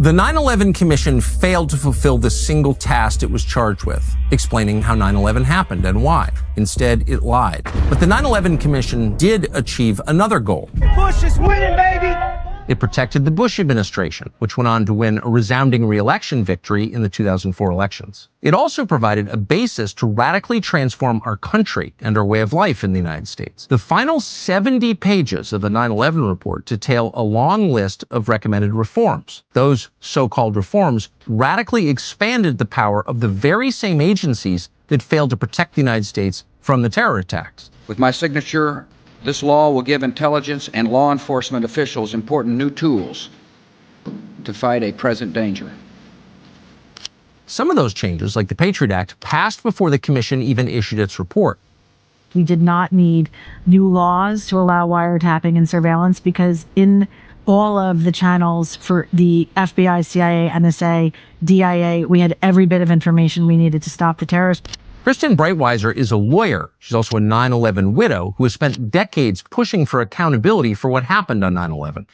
The 9/11 Commission failed to fulfill the single task it was charged with, explaining how 9/11 happened and why. Instead, it lied. But the 9/11 Commission did achieve another goal. Bush is winning, baby! It protected the Bush administration, which went on to win a resounding re-election victory in the 2004 elections. It also provided a basis to radically transform our country and our way of life in the United States. The final 70 pages of the 9/11 report detail a long list of recommended reforms. Those so-called reforms radically expanded the power of the very same agencies that failed to protect the United States from the terror attacks. With my signature, this law will give intelligence and law enforcement officials important new tools to fight a present danger. Some of those changes, like the Patriot Act, passed before the Commission even issued its report. We did not need new laws to allow wiretapping and surveillance because in all of the channels for the FBI, CIA, NSA, DIA, we had every bit of information we needed to stop the terrorists. Kristen Breitweiser is a lawyer. She's also a 9/11 widow who has spent decades pushing for accountability for what happened on 9/11.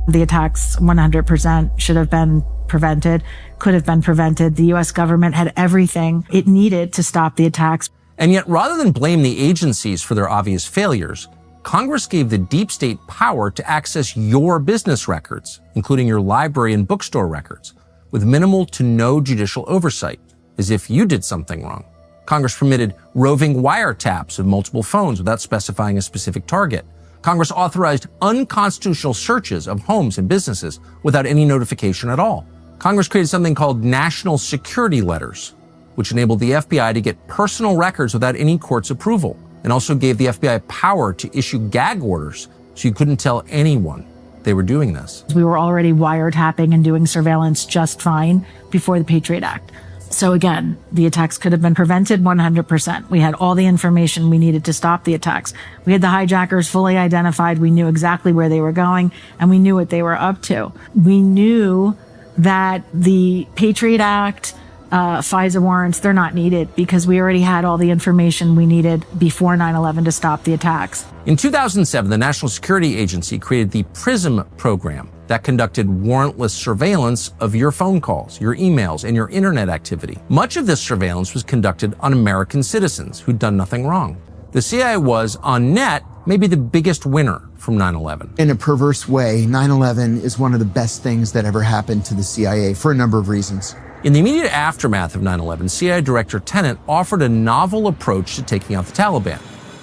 The attacks 100% should have been prevented, could have been prevented. The U.S. government had everything it needed to stop the attacks. And yet, rather than blame the agencies for their obvious failures, Congress gave the deep state power to access your business records, including your library and bookstore records, with minimal to no judicial oversight, as if you did something wrong. Congress permitted roving wiretaps of multiple phones without specifying a specific target. Congress authorized unconstitutional searches of homes and businesses without any notification at all. Congress created something called national security letters, which enabled the FBI to get personal records without any court's approval, and also gave the FBI power to issue gag orders so you couldn't tell anyone they were doing this. We were already wiretapping and doing surveillance just fine before the Patriot Act. So again, the attacks could have been prevented 100%. We had all the information we needed to stop the attacks. We had the hijackers fully identified. We knew exactly where they were going, and we knew what they were up to. We knew that the Patriot Act, FISA warrants, they're not needed because we already had all the information we needed before 9/11 to stop the attacks. In 2007, the National Security Agency created the PRISM program that conducted warrantless surveillance of your phone calls, your emails, and your internet activity. Much of this surveillance was conducted on American citizens who'd done nothing wrong. The CIA was, on net, maybe the biggest winner from 9/11. In a perverse way, 9/11 is one of the best things that ever happened to the CIA for a number of reasons. In the immediate aftermath of 9/11, CIA Director Tenet offered a novel approach to taking out the Taliban.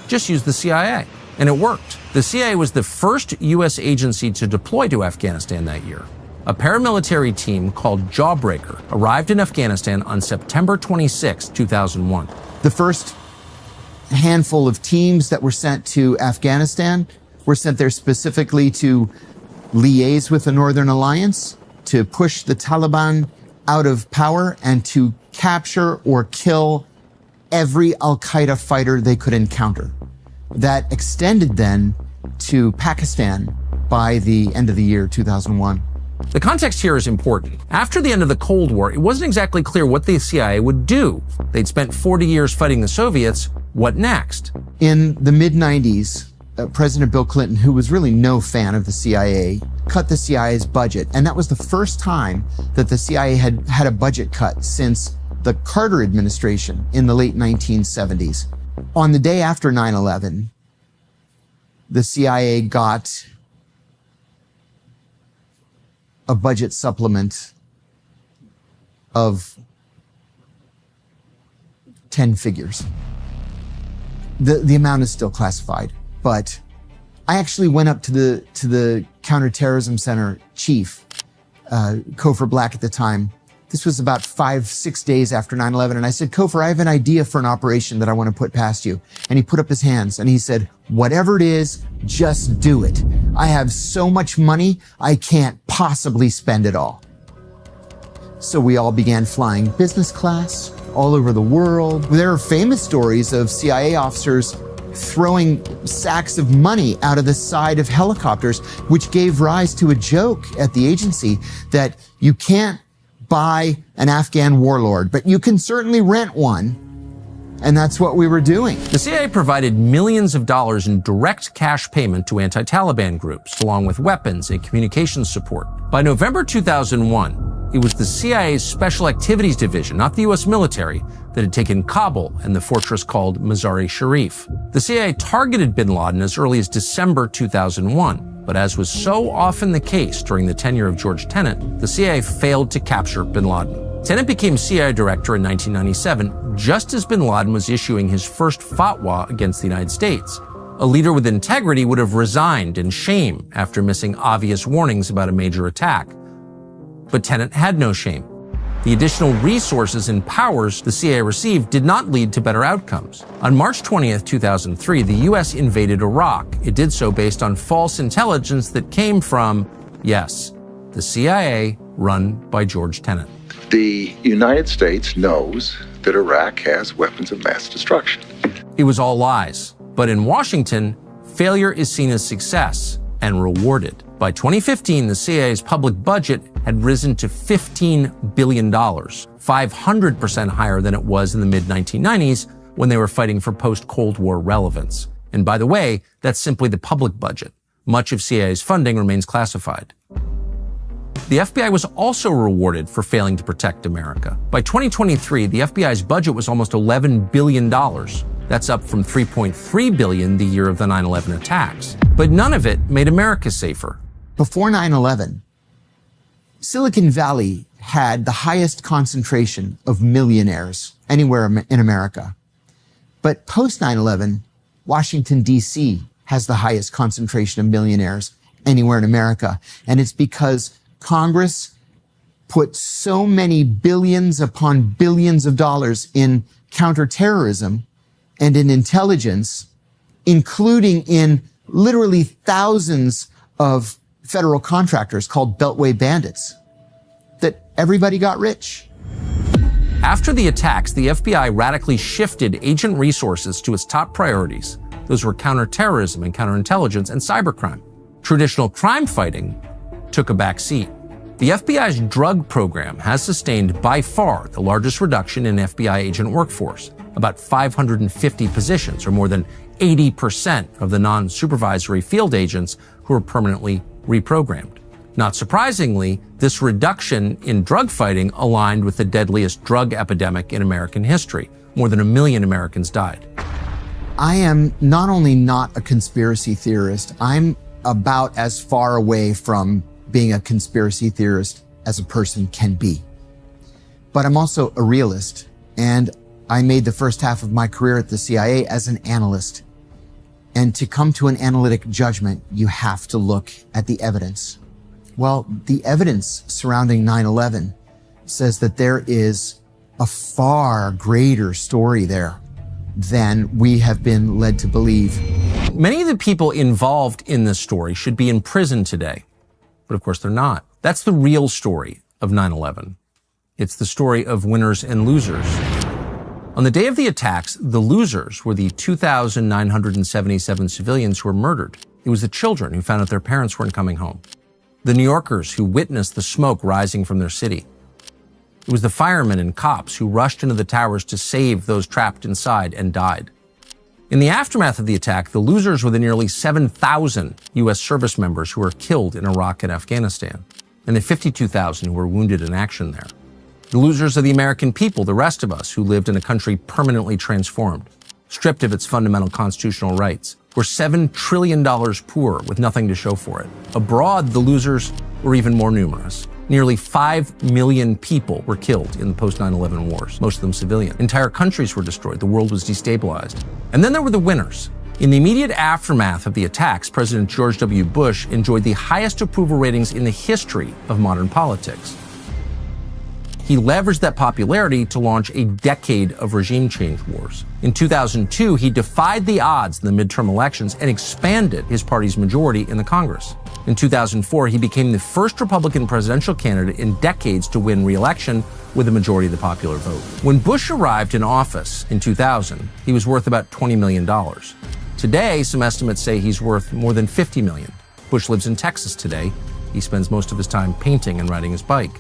Just use the CIA. And it worked. The CIA was the first U.S. agency to deploy to Afghanistan that year. A paramilitary team called Jawbreaker arrived in Afghanistan on September 26, 2001. The first handful of teams that were sent to Afghanistan were sent there specifically to liaise with the Northern Alliance, to push the Taliban out of power, and to capture or kill every al-Qaeda fighter they could encounter. That extended then to Pakistan by the end of the year 2001. The context here is important. After the end of the Cold War, it wasn't exactly clear what the CIA would do. They'd spent 40 years fighting the Soviets. What next? In the mid-90s, President Bill Clinton, who was really no fan of the CIA, cut the CIA's budget. And that was the first time that the CIA had had a budget cut since the Carter administration in the late 1970s. On the day after 9/11, the CIA got a budget supplement of 10 figures. The amount is still classified, but I actually went up to the counterterrorism center chief, Kofor Black at the time. This was about 5-6 days after 9/11. And I said, Kofor, I have an idea for an operation that I want to put past you. And he put up his hands and he said, whatever it is, just do it. I have so much money, I can't possibly spend it all. So we all began flying business class all over the world. There are famous stories of CIA officers throwing sacks of money out of the side of helicopters, which gave rise to a joke at the agency that you can't buy an Afghan warlord, but you can certainly rent one. And that's what we were doing. The CIA provided millions of dollars in direct cash payment to anti-Taliban groups, along with weapons and communications support. By November 2001, It was the CIA's Special Activities Division, not the U.S. military, that had taken Kabul and the fortress called Mazar-e-Sharif. The CIA targeted bin Laden as early as December 2001, but as was so often the case during the tenure of George Tenet, the CIA failed to capture bin Laden. Tenet became CIA director in 1997, just as bin Laden was issuing his first fatwa against the United States. A leader with integrity would have resigned in shame after missing obvious warnings about a major attack. But Tenet had no shame. The additional resources and powers the CIA received did not lead to better outcomes. On March 20th, 2003, the U.S. invaded Iraq. It did so based on false intelligence that came from, yes, the CIA run by George Tenet. The United States knows that Iraq has weapons of mass destruction. It was all lies. But in Washington, failure is seen as success and rewarded. By 2015, the CIA's public budget had risen to $15 billion, 500% higher than it was in the mid-1990s when they were fighting for post-Cold War relevance. And by the way, that's simply the public budget. Much of CIA's funding remains classified. The FBI was also rewarded for failing to protect America. By 2023, the FBI's budget was almost $11 billion. That's up from $3.3 billion the year of the 9/11 attacks. But none of it made America safer. Before 9/11, Silicon Valley had the highest concentration of millionaires anywhere in America. But post 9/11, Washington, D.C. has the highest concentration of millionaires anywhere in America. And it's because Congress put so many billions upon billions of dollars in counterterrorism and in intelligence, including in literally thousands of federal contractors called Beltway bandits, that everybody got rich. After the attacks, the FBI radically shifted agent resources to its top priorities. Those were counterterrorism and counterintelligence and cybercrime. Traditional crime fighting took a back seat. The FBI's drug program has sustained by far the largest reduction in FBI agent workforce, about 550 positions, or more than 80% of the non-supervisory field agents who are permanently reprogrammed. Not surprisingly, this reduction in drug fighting aligned with the deadliest drug epidemic in American history. More than 1 million Americans died. I am not only not a conspiracy theorist, I'm about as far away from being a conspiracy theorist as a person can be. But I'm also a realist, and I made the first half of my career at the CIA as an analyst. And to come to an analytic judgment, you have to look at the evidence. Well, the evidence surrounding 9/11 says that there is a far greater story there than we have been led to believe. Many of the people involved in this story should be in prison today. But of course they're not. That's the real story of 9/11. It's the story of winners and losers. On the day of the attacks, the losers were the 2,977 civilians who were murdered. It was the children who found out their parents weren't coming home. The New Yorkers who witnessed the smoke rising from their city. It was the firemen and cops who rushed into the towers to save those trapped inside and died. In the aftermath of the attack, the losers were the nearly 7,000 U.S. service members who were killed in Iraq and Afghanistan, and the 52,000 who were wounded in action there. The losers are the American people, the rest of us, who lived in a country permanently transformed, stripped of its fundamental constitutional rights. We're $7 trillion poor with nothing to show for it. Abroad, the losers were even more numerous. Nearly 5 million people were killed in the post-9/11 wars, most of them civilian. Entire countries were destroyed. The world was destabilized. And then there were the winners. In the immediate aftermath of the attacks, President George W. Bush enjoyed the highest approval ratings in the history of modern politics. He leveraged that popularity to launch a decade of regime change wars. In 2002, he defied the odds in the midterm elections and expanded his party's majority in the Congress. In 2004, he became the first Republican presidential candidate in decades to win re-election with a majority of the popular vote. When Bush arrived in office in 2000, he was worth about $20 million. Today, some estimates say he's worth more than $50 million. Bush lives in Texas today. He spends most of his time painting and riding his bike.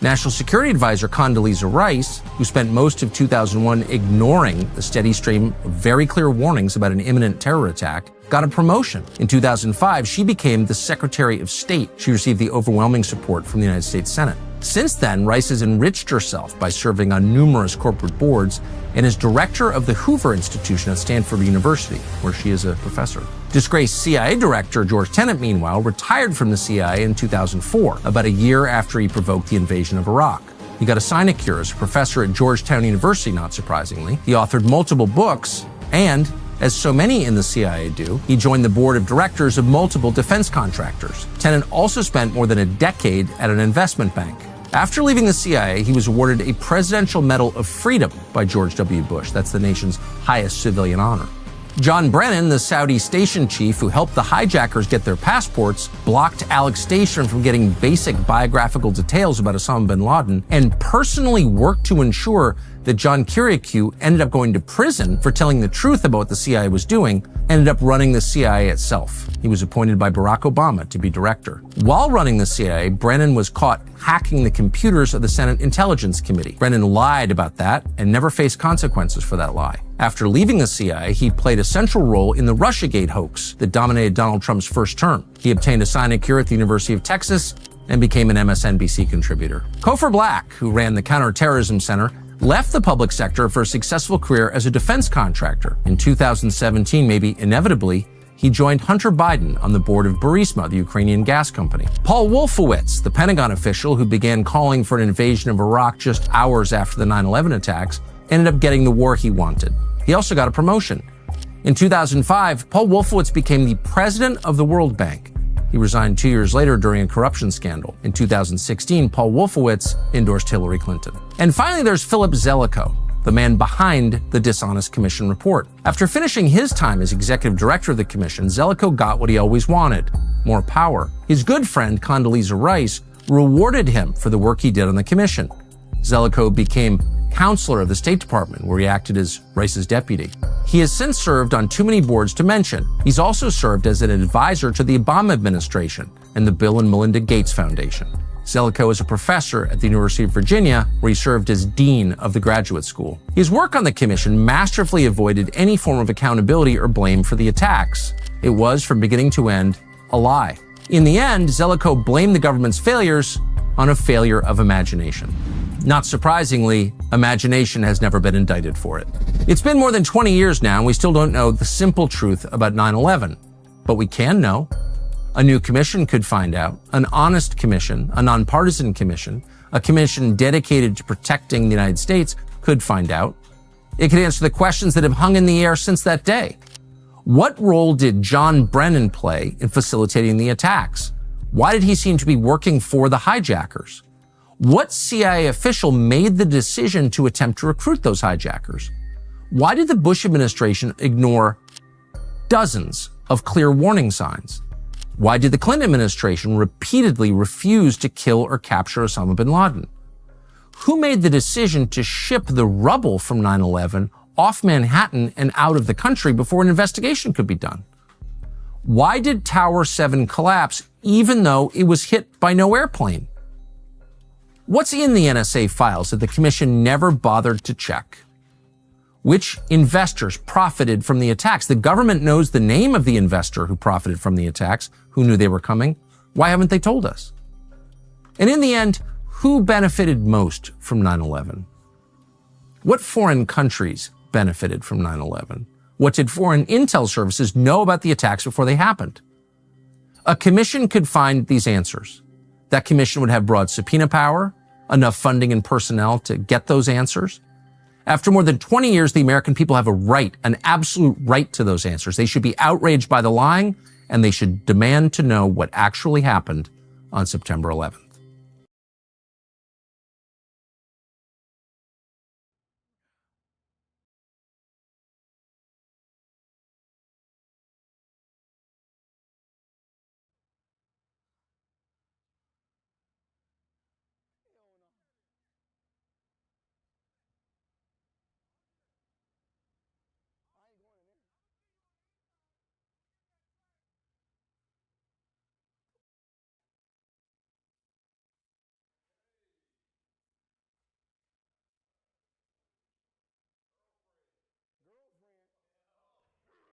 National Security Advisor Condoleezza Rice, who spent most of 2001 ignoring the steady stream of very clear warnings about an imminent terror attack, got a promotion. In 2005, she became the Secretary of State. She received the overwhelming support from the United States Senate. Since then, Rice has enriched herself by serving on numerous corporate boards and is director of the Hoover Institution at Stanford University, where she is a professor. Disgraced CIA Director George Tenet, meanwhile, retired from the CIA in 2004, about a year after he provoked the invasion of Iraq. He got a sinecure as a professor at Georgetown University, not surprisingly. He authored multiple books, and, as so many in the CIA do, he joined the board of directors of multiple defense contractors. Tenet also spent more than a decade at an investment bank. After leaving the CIA, he was awarded a Presidential Medal of Freedom by George W. Bush. That's the nation's highest civilian honor. John Brennan, the Saudi station chief who helped the hijackers get their passports, blocked Alex Station from getting basic biographical details about Osama bin Laden, and personally worked to ensure that John Kiriakou ended up going to prison for telling the truth about what the CIA was doing, ended up running the CIA itself. He was appointed by Barack Obama to be director. While running the CIA, Brennan was caught hacking the computers of the Senate Intelligence Committee. Brennan lied about that and never faced consequences for that lie. After leaving the CIA, he played a central role in the Russiagate hoax that dominated Donald Trump's first term. He obtained a sinecure at the University of Texas and became an MSNBC contributor. Cofer Black, who ran the Counterterrorism Center, left the public sector for a successful career as a defense contractor. In 2017, maybe inevitably, he joined Hunter Biden on the board of Burisma, the Ukrainian gas company. Paul Wolfowitz, the Pentagon official who began calling for an invasion of Iraq just hours after the 9/11 attacks, ended up getting the war he wanted. He also got a promotion. In 2005, Paul Wolfowitz became the president of the World Bank. He resigned 2 years later during a corruption scandal. In 2016, Paul Wolfowitz endorsed Hillary Clinton. And finally, there's Philip Zelikow, the man behind the dishonest commission report. After finishing his time as executive director of the commission, Zelikow got what he always wanted: more power. His good friend, Condoleezza Rice, rewarded him for the work he did on the commission. Zelikow became counselor of the State Department, where he acted as Rice's deputy. He has since served on too many boards to mention. He's also served as an advisor to the Obama administration and the Bill and Melinda Gates Foundation. Zelikow is a professor at the University of Virginia, where he served as dean of the graduate school. His work on the commission masterfully avoided any form of accountability or blame for the attacks. It was, from beginning to end, a lie. In the end, Zelikow blamed the government's failures on a failure of imagination. Not surprisingly, imagination has never been indicted for it. It's been more than 20 years now, and we still don't know the simple truth about 9/11. But we can know. A new commission could find out. An honest commission, a nonpartisan commission, a commission dedicated to protecting the United States could find out. It could answer the questions that have hung in the air since that day. What role did John Brennan play in facilitating the attacks? Why did he seem to be working for the hijackers? What CIA official made the decision to attempt to recruit those hijackers? Why did the Bush administration ignore dozens of clear warning signs? Why did the Clinton administration repeatedly refuse to kill or capture Osama bin Laden? Who made the decision to ship the rubble from 9/11 off Manhattan and out of the country before an investigation could be done? Why did Tower 7 collapse even though it was hit by no airplane? What's in the NSA files that the commission never bothered to check? Which investors profited from the attacks? The government knows the name of the investor who profited from the attacks, who knew they were coming. Why haven't they told us? And in the end, who benefited most from 9/11? What foreign countries benefited from 9/11? What did foreign intel services know about the attacks before they happened? A commission could find these answers. That commission would have broad subpoena power, enough funding and personnel to get those answers. After more than 20 years, the American people have a right, an absolute right to those answers. They should be outraged by the lying, and they should demand to know what actually happened on September 11th.